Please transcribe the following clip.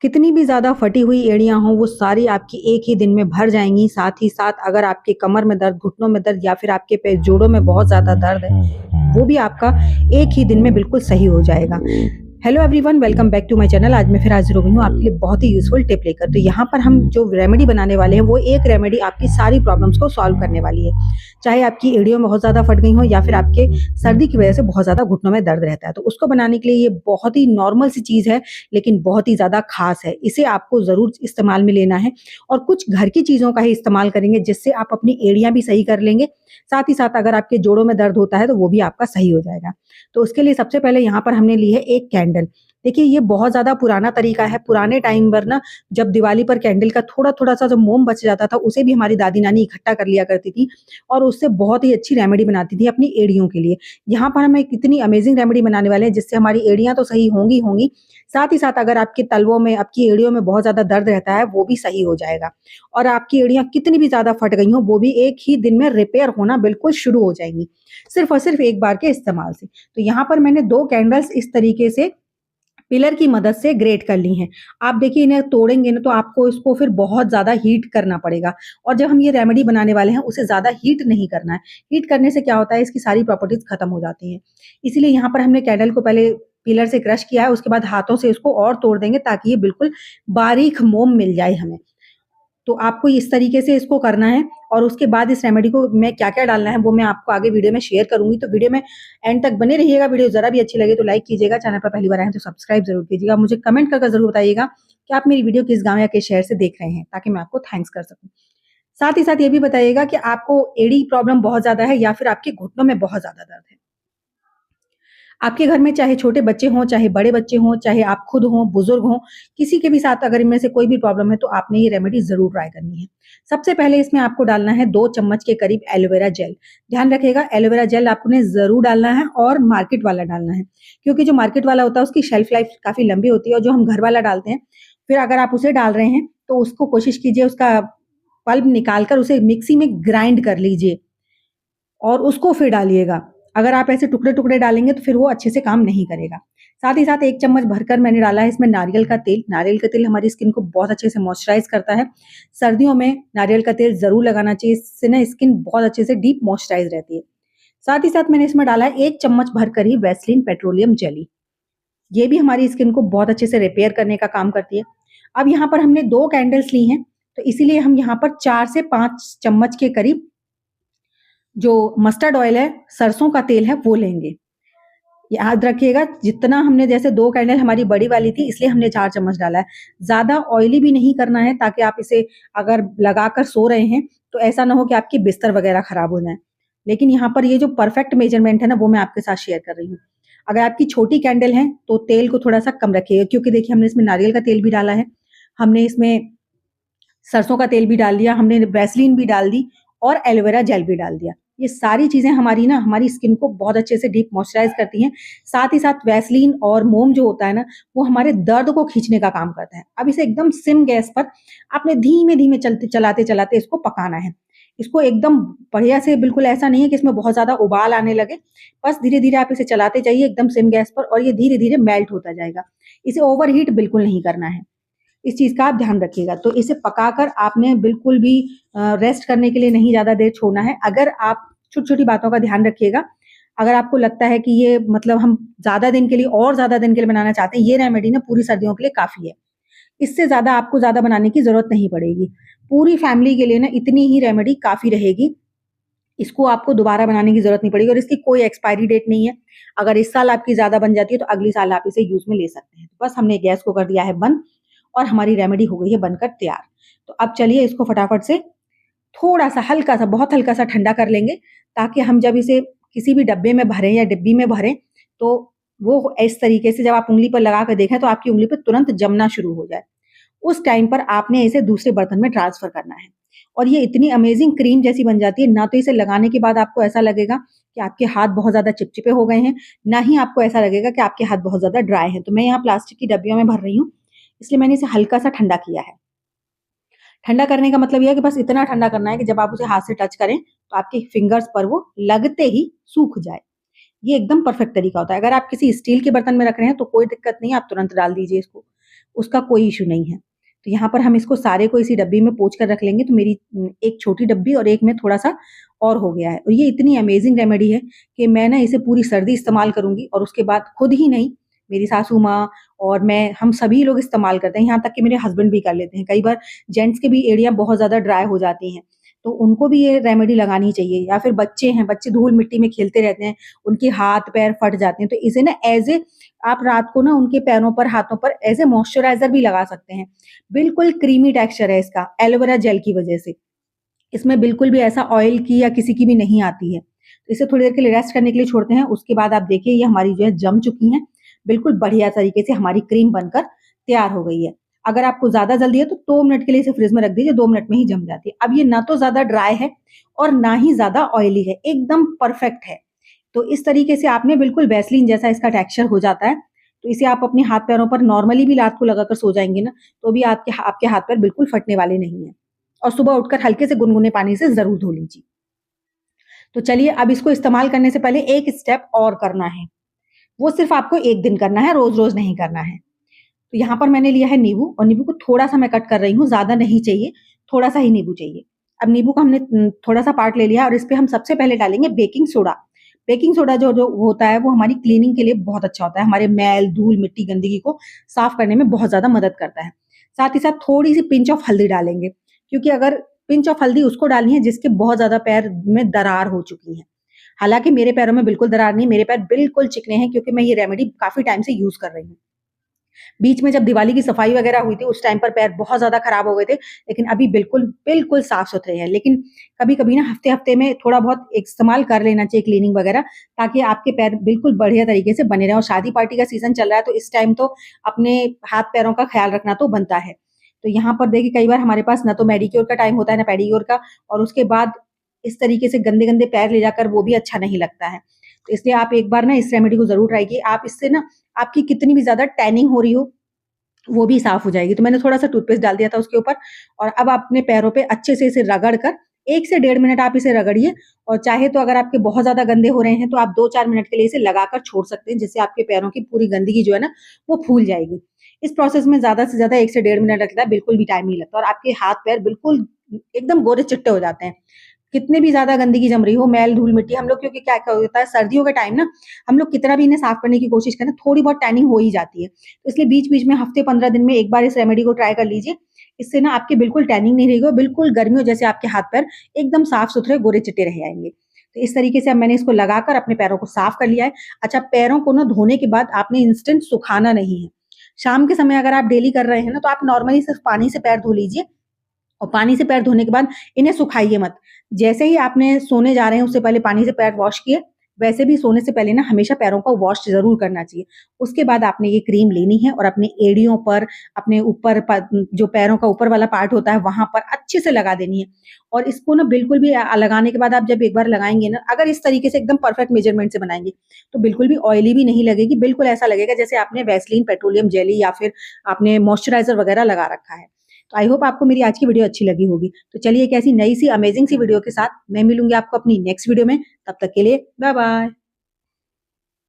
कितनी भी ज़्यादा फटी हुई एड़ियाँ हों, वो सारी आपकी एक ही दिन में भर जाएँगी। साथ ही साथ अगर आपके कमर में दर्द, घुटनों में दर्द या फिर आपके जोड़ों में बहुत ज़्यादा दर्द है, वो भी आपका एक ही दिन में बिल्कुल सही हो जाएगा। Hello everyone, welcome back to my channel. आज मैं फिर हाजिर हो गई हूँ आपके लिए बहुत ही यूज़फुल टिप लेकर। तो यहाँ पर हम जो रेमेडी बनाने वाले हैं, वो एक रेमेडी आपकी सारी प्रॉब्लम्स को सॉल्व करने वाली है। चाहे आपकी एड़ियों में बहुत ज़्यादा फट गई हो या फिर आपके सर्दी की वजह से बहुत ज़्यादा घुटनों में दर्द रहता है, तो उसको बनाने के लिए ये बहुत ही नॉर्मल सी चीज़ है, लेकिन बहुत ही ज़्यादा खास है। इसे आपको ज़रूर इस्तेमाल में लेना है और कुछ घर की चीज़ों का ही इस्तेमाल करेंगे, जिससे आप अपनी एड़ियाँ भी सही कर लेंगे। साथ ही साथ अगर आपके जोड़ों में दर्द होता है, तो वो भी आपका सही हो जाएगा। तो उसके लिए सबसे पहले यहाँ पर हमने ली है एक कैंडल। देखिए, ये बहुत ज़्यादा पुराना तरीका है। पुराने टाइम पर ना, जब दिवाली पर कैंडल का थोड़ा-थोड़ा सा जो मोम बच जाता था, उसे भी हमारी दादी-नानी इकट्ठा कर लिया करती थी और उससे बहुत ही अच्छी रेमेडी बनाती थी अपनी एड़ियों के लिए। यहाँ पर हम एक इतनी अमेज़िंग रेमेडी बनाने वाले हैं, जिससे हमारी एड़ियाँ तो सही होंगी ही होंगी, साथ ही साथ अगर आपके तलवों में, आपकी एड़ियों में बहुत ज़्यादा दर्द रहता है, वो भी सही हो जाएगा और आपकी एड़ियाँ कितनी भी ज़्यादा फट गई हों, वो भी एक ही दिन में रिपेयर होना बिल्कुल शुरू हो जाएँगी, सिर्फ़ और सिर्फ़ एक बार के इस्तेमाल से। तो यहाँ पर मैंने 2 कैंडल्स इस तरीके से पिलर की मदद से ग्रेट कर ली हैं। आप देखिए, इन्हें तोड़ेंगे ना, तो आपको इसको फिर बहुत ज़्यादा हीट करना पड़ेगा और जब हम ये रेमेडी बनाने वाले हैं, उसे ज़्यादा हीट नहीं करना है। हीट करने से क्या होता है, इसकी सारी प्रॉपर्टीज़ खत्म हो जाती हैं। इसीलिए यहाँ पर हमने कैंडल को पहले पिलर से क्रश किया है, उसके बाद हाथों से इसको और तोड़ देंगे ताकि ये बिल्कुल बारीक मोम मिल जाए हमें। तो आपको इस तरीके से इसको करना है और उसके बाद इस रेमेडी को में क्या-क्या डालना है, वो मैं आपको आगे वीडियो में शेयर करूँगी। तो वीडियो में एंड तक बने रहिएगा। वीडियो ज़रा भी अच्छी लगे तो लाइक कीजिएगा, चैनल पर पहली बार आए हैं तो सब्सक्राइब ज़रूर कीजिएगा। मुझे कमेंट कर ज़रूर बताइएगा कि आप मेरी वीडियो किस गाँव या किस शहर से देख रहे हैं, ताकि मैं आपको थैंक्स कर सकूँ। साथ ही साथ ये भी बताइएगा कि आपको एड़ी प्रॉब्लम बहुत ज़्यादा है या फिर आपके घुटनों में बहुत ज़्यादा दर्द है। आपके घर में चाहे छोटे बच्चे हों, चाहे बड़े बच्चे हों, चाहे आप खुद हों, बुजुर्ग हों, किसी के भी साथ अगर इनमें से कोई भी प्रॉब्लम है, तो आपने ये रेमेडी ज़रूर ट्राई करनी है। सबसे पहले इसमें आपको डालना है 2 चम्मच के करीब एलोवेरा जेल। ध्यान रखिएगा, एलोवेरा जेल आपने ज़रूर डालना है और मार्केट वाला डालना है, क्योंकि जो मार्केट वाला होता है उसकी शेल्फ लाइफ काफ़ी लंबी होती है और जो हम घर वाला डालते हैं, फिर अगर आप उसे डाल रहे हैं, तो उसको कोशिश कीजिए उसका पल्प निकाल कर उसे मिक्सी में ग्राइंड कर लीजिए और उसको फिर डालिएगा। अगर आप ऐसे टुकड़े-टुकड़े डालेंगे तो फिर वो अच्छे से काम नहीं करेगा। साथ ही साथ 1 चम्मच भरकर मैंने डाला है इसमें नारियल का तेल। नारियल का तेल हमारी स्किन को बहुत अच्छे से मॉइस्चराइज़ करता है। सर्दियों में नारियल का तेल ज़रूर लगाना चाहिए, इससे ना स्किन बहुत अच्छे से डीप मॉइस्चराइज़ रहती है। साथ ही साथ मैंने इसमें डाला है 1 चम्मच भरकर ही वैसलीन पेट्रोलियम जेली। ये भी हमारी स्किन को बहुत अच्छे से रिपेयर करने का काम करती है। अब यहाँ पर हमने 2 कैंडल्स ली हैं, तो इसीलिए हम यहाँ पर 4 से 5 चम्मच के करीब जो मस्टर्ड ऑयल है, सरसों का तेल है, वो लेंगे। याद रखिएगा, जितना हमने, जैसे 2 कैंडल हमारी बड़ी वाली थी, इसलिए हमने 4 चम्मच डाला है। ज़्यादा ऑयली भी नहीं करना है, ताकि आप इसे अगर लगाकर सो रहे हैं, तो ऐसा ना हो कि आपकी बिस्तर वगैरह खराब हो जाएँ। लेकिन यहाँ पर ये जो परफेक्ट मेजरमेंट है ना, वो मैं आपके साथ शेयर कर रही हूँ। अगर आपकी छोटी कैंडल है, तो तेल को थोड़ा-सा कम रखिएगा, क्योंकि देखिए हमने इसमें नारियल का तेल भी डाला है, हमने इसमें सरसों का तेल भी डाल दिया, हमने वैसलीन भी डाल दी और एलोवेरा जेल भी डाल दिया। ये सारी चीज़ें हमारी ना, हमारी स्किन को बहुत अच्छे से डीप मॉइस्चराइज़ करती हैं। साथ ही साथ वैसलीन और मोम जो होता है ना, वो हमारे दर्द को खींचने का काम करता है। अब इसे एकदम सिम गैस पर आपने धीमे-धीमे चलाते-चलाते इसको पकाना है। इसको एकदम बढ़िया से, बिल्कुल ऐसा नहीं है कि इसमें बहुत ज़्यादा उबाल आने लगे। बस धीरे-धीरे आप इसे चलाते जाइए एकदम सिम गैस पर और ये धीरे-धीरे मेल्ट होता जाएगा। इसे ओवरहीट बिल्कुल नहीं करना है। इस चीज़ का आप ध्यान रखिएगा। तो इसे पकाकर आपने बिल्कुल भी रेस्ट करने के लिए नहीं ज़्यादा देर छोड़ना है। अगर आप छोटी-छोटी बातों का ध्यान रखिएगा। अगर आपको लगता है कि ये, मतलब हम ज़्यादा दिन के लिए और ज़्यादा दिन के लिए बनाना चाहते हैं, ये रेमेडी ना पूरी सर्दियों के लिए काफ़ी है। इससे ज़्यादा आपको ज़्यादा बनाने की ज़रूरत नहीं पड़ेगी। पूरी फैमिली के लिए ना इतनी ही रेमेडी काफ़ी रहेगी। इसको आपको दोबारा बनाने की ज़रूरत नहीं पड़ेगी और इसकी कोई एक्सपायरी डेट नहीं है। अगर इस साल आपकी ज़्यादा बन जाती है, तो अगली साल आप इसे यूज़ में ले सकते हैं। तो बस हमने गैस को कर दिया है बंद और हमारी रेमेडी हो गई है बनकर तैयार। तो अब चलिए इसको फटाफट से थोड़ा-सा हल्का-सा, बहुत हल्का-सा ठंडा कर लेंगे, ताकि हम जब इसे किसी भी डब्बे में भरें या डिब्बी में भरें, तो वो इस तरीके से जब आप उँगली पर लगा कर देखें, तो आपकी उँगली पे तुरंत जमना शुरू हो जाए। उस टाइम पर आपने इसे दूसरे बर्तन में ट्रांसफ़र करना है और ये इतनी अमेज़िंग क्रीम जैसी बन जाती है, ना तो इसे लगाने के बाद आपको ऐसा लगेगा कि आपके हाथ बहुत ज़्यादा चिपचिपे हो गए हैं, ना ही आपको ऐसा लगेगा कि आपके हाथ बहुत ज़्यादा ड्राई हैं। तो मैं यहाँ प्लास्टिक की डब्बियों में भर रही हूँ, इसलिए मैंने इसे हल्का-सा ठंडा किया है। ठंडा करने का मतलब ये है कि बस इतना ठंडा करना है कि जब आप उसे हाथ से टच करें, तो आपके फिंगर्स पर वो लगते ही सूख जाए। ये एकदम परफेक्ट तरीका होता है। अगर आप किसी स्टील के बर्तन में रख रहे हैं, तो कोई दिक्कत नहीं है, आप तुरंत डाल दीजिए इसको। उसका कोई इश्यू नहीं है। तो यहाँ पर हम इसको सारे को इसी डब्बी में पोंछ कर रख लेंगे। तो मेरी एक छोटी डब्बी और एक में थोड़ा-सा और हो गया है। और ये इतनी अमेज़िंग रेमेडी है कि मैं ना इसे पूरी सर्दी इस्तेमाल करूँगी और उसके बाद खुद ही नहीं, मेरी सासू माँ और मैं, हम सभी लोग इस्तेमाल करते हैं, यहाँ तक कि मेरे हस्बैंड भी कर लेते हैं। कई बार जेंट्स के भी एड़ियाँ बहुत ज़्यादा ड्राई हो जाती हैं, तो उनको भी ये रेमेडी लगानी चाहिए। या फिर बच्चे हैं, बच्चे धूल-मिट्टी में खेलते रहते हैं, उनके हाथ-पैर फट जाते हैं, तो इसे ना ऐज़ ए आप रात को ना उनके पैरों पर, हाथों पर ऐज़ ए मॉइस्चराइज़र भी लगा सकते हैं। बिल्कुल क्रीमी टेक्सचर है इसका, एलोवेरा जेल की वजह से। इसमें बिल्कुल भी ऐसा ऑयल की या किसी की भी नहीं आती है। तो इसे थोड़ी देर के लिए रेस्ट करने के लिए छोड़ते हैं। उसके बाद आप देखिए ये हमारी जो है जम चुकी हैं। बिल्कुल बढ़िया तरीके से हमारी क्रीम बनकर तैयार हो गई है। अगर आपको ज़्यादा जल्दी है तो 2 मिनट के लिए इसे फ्रिज में रख दीजिए, 2 मिनट में ही जम जाती है। अब ये ना तो ज़्यादा ड्राई है और ना ही ज़्यादा ऑयली है, एकदम परफेक्ट है। तो इस तरीके से आपने बिल्कुल वैसलीन जैसा इसका टेक्सचर हो जाता है। तो इसे आप अपने हाथ-पैरों पर नॉर्मली भी रात को लगाकर सो जाएँगे ना, तो भी आपके आपके हाथ-पैर बिल्कुल फटने वाले नहीं हैं। और सुबह उठकर हल्के से गुनगुने पानी से ज़रूर धो लीजिए। तो चलिए अब इसको इस्तेमाल करने से पहले एक स्टेप और करना है। वो सिर्फ़ आपको 1 दिन करना है, रोज़-रोज़ नहीं करना है। तो यहाँ पर मैंने लिया है नींबू और नींबू को थोड़ा-सा मैं कट कर रही हूँ, ज़्यादा नहीं चाहिए, थोड़ा-सा ही नींबू चाहिए। अब नींबू का हमने थोड़ा-सा पार्ट ले लिया और इस पे हम सबसे पहले डालेंगे बेकिंग सोडा। बेकिंग सोडा जो जो होता है वो हमारी क्लीनिंग के लिए बहुत अच्छा होता है। हमारे मैल, धूल, मिट्टी, गंदगी को साफ़ करने में बहुत ज़्यादा मदद करता है। साथ ही साथ थोड़ी-सी पिंच ऑफ हल्दी डालेंगे, क्योंकि अगर पिंच ऑफ हल्दी उसको डालनी है जिसके बहुत ज़्यादा पैर में दरार हो चुकी है। हालाँकि मेरे पैरों में बिल्कुल दरार नहीं, मेरे पैर बिल्कुल चिकने हैं क्योंकि मैं ये रेमेडी काफ़ी टाइम से यूज़ कर रही हूँ। बीच में जब दिवाली की सफाई वगैरह हुई थी, उस टाइम पर पैर बहुत ज़्यादा खराब हो गए थे, लेकिन अभी बिल्कुल, बिल्कुल साफ-सुथरे हैं। लेकिन कभी-कभी ना हफ्ते-हफ्ते में थोड़ा बहुत इस्तेमाल कर लेना चाहिए क्लीनिंग वगैरह, ताकि आपके पैर बिल्कुल बढ़िया तरीके से बने रहें। और शादी पार्टी का सीज़न चल रहा है, तो इस टाइम तो अपने हाथ-पैरों का ख़्याल रखना तो बनता है। तो यहाँ पर देखिए कई बार हमारे पास ना तो मैनीक्योर का टाइम होता है, ना पेडीक्योर का, और उसके बाद इस तरीके से गंदे-गंदे पैर ले जाकर वो भी अच्छा नहीं लगता है। तो इसलिए आप एक बार ना इस रेमेडी को ज़रूर ट्राई कीजिए। आप इससे ना, आपकी कितनी भी ज़्यादा टैनिंग हो रही हो, वो भी साफ हो जाएगी। तो मैंने थोड़ा-सा टूथपेस्ट डाल दिया था उसके ऊपर और अब आप अपने पैरों पे अच्छे से इसे रगड़ कर 1 से डेढ़ मिनट आप इसे रगड़िए। और चाहे तो अगर आपके बहुत ज़्यादा गंदे हो रहे हैं तो आप 2-4 मिनट के लिए इसे लगाकर छोड़ सकते हैं, जिससे आपके पैरों की पूरी गंदगी जो है ना, वो फूल जाएगी। इस प्रोसेस में ज़्यादा से ज़्यादा 1 से डेढ़ मिनट लगता है, बिल्कुल भी टाइम नहीं लगता और आपके हाथ-पैर बिल्कुल एकदम गोरे-चिट्टे हो जाते हैं। कितने भी ज़्यादा गंदगी जम रही हो, मैल, धूल, मिट्टी, हम लोग क्योंकि क्या-क्या होता है सर्दियों के टाइम ना, हम लोग कितना भी इन्हें साफ करने की कोशिश करें, थोड़ी बहुत टैनिंग हो ही जाती है। तो इसलिए बीच-बीच में हफ्ते 15 दिन में एक बार इस रेमेडी को ट्राई कर लीजिए। इससे ना आपके बिल्कुल टैनिंग नहीं रहेगी और बिल्कुल गर्मियों जैसे आपके हाथ-पैर एकदम साफ-सुथरे, गोरे-चिट्टे रह जाएँगे। तो इस तरीके से अब मैंने इसको लगाकर अपने पैरों को साफ कर लिया है। अच्छा, पैरों को ना धोने के बाद आपने इंस्टेंट सुखाना नहीं है। शाम के समय अगर आप डेली कर रहे हैं ना, तो आप नॉर्मली सिर्फ पानी से पैर धो लीजिए और पानी से पैर धोने के बाद इन्हें सुखाइए मत। जैसे ही आपने सोने जा रहे हैं उससे पहले पानी से पैर वॉश किए, वैसे भी सोने से पहले ना हमेशा पैरों को वॉश ज़रूर करना चाहिए। उसके बाद आपने ये क्रीम लेनी है और अपने एड़ियों पर, अपने ऊपर जो पैरों का ऊपर वाला पार्ट होता है वहाँ पर अच्छे से लगा देनी है। और इसको ना बिल्कुल भी लगाने के बाद आप जब एक बार लगाएँगे ना, अगर इस तरीके से एकदम परफेक्ट मेजरमेंट से बनाएँगे, तो बिल्कुल भी ऑयली भी नहीं लगेगी, बिल्कुल ऐसा लगेगा जैसे आपने वैसलीन, पेट्रोलियम जेली या फिर आपने मॉइस्चराइज़र वगैरह लगा रखा है। तो आई होप आपको मेरी आज की वीडियो अच्छी लगी होगी। तो चलिए एक ऐसी नई सी अमेजिंग सी वीडियो के साथ मैं मिलूँगी आपको अपनी नेक्स्ट वीडियो में। तब तक के लिए बाय बाय।